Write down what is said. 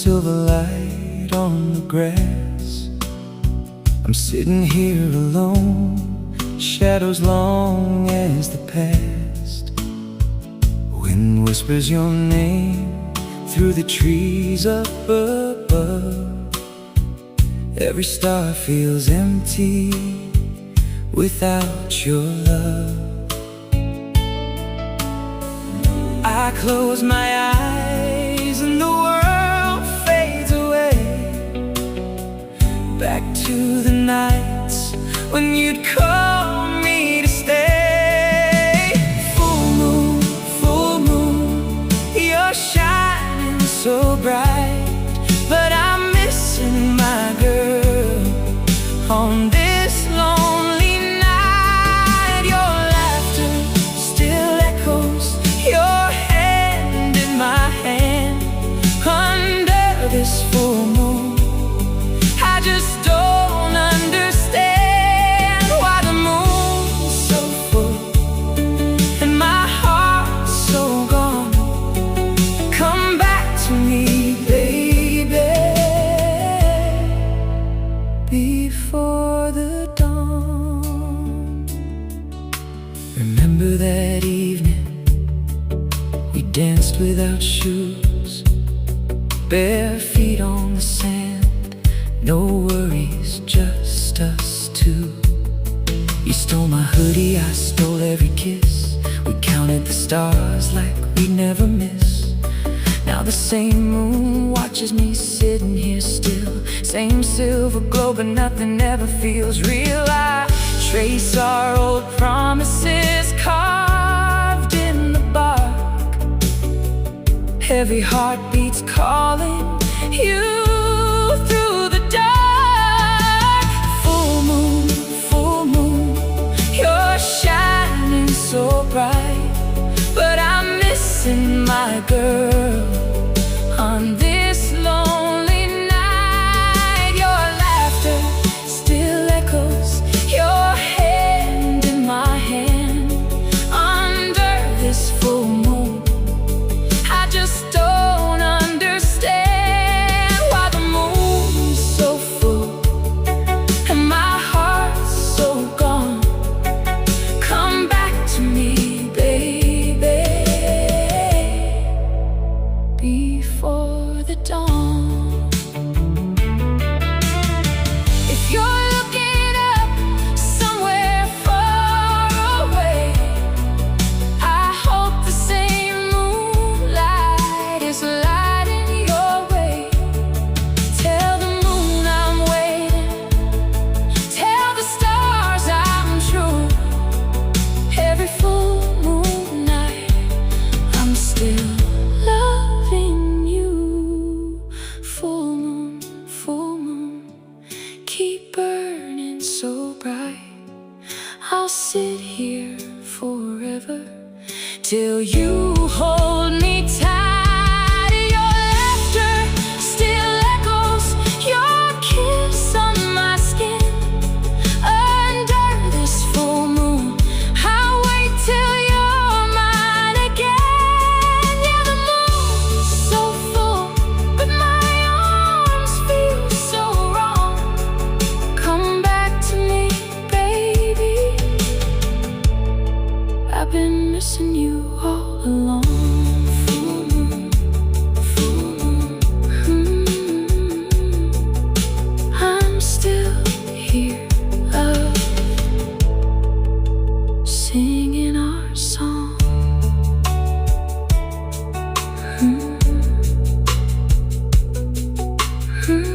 silver light on the grass. I'm sitting here alone, shadows long as the past. Wind whispers your name through the trees up above. Every star feels empty without your love. I close my eyes and the world fades away, back to the nights when you'd call me to stay. Full moon, you're shining so bright, but I'm missing my girl on this lonely night. Your laughter still echoes, your hand in my hand. Under this full moon, I just don't understand why the moon's so full and my heart's so gone. Come back to me, baby, before the dawn. Remember that evening we danced without shoes, bare feet on the sand, no worries, just us two. You stole my hoodie, I stole every kiss. We counted the stars like we'd never miss. Now the same moon watches me sitting here still, same silver glow, but nothing ever feels real. I trace our old promises carved in the bark. Heavy heartbeats calling you through the dark. Full moon, you're shining so bright, but I'm missing my girl on this lonely night. Your laughter still echoes, your hand in my hand. Under this full moon, I just don't understand why the moon's so full and my heart's so gone. Come back to me, baby, before the dawn. If you're looking up somewhere far away, I hope the same moonlight is lighting your way. Tell the moon I'm waiting, tell the stars I'm true. Every full moon night I'm still loving you. Full moon, keep burning so bright. I'll sit here forever till you hold me tight. Your laughter still echoes, your kiss on my skin. Under this full moon, I'll wait till you're mine again. Yeah, the moon's so full, but my arms feel so wrong. Come back to me, baby, I've been missing you all along. Full moon, I'm still here, singing our song. Mm.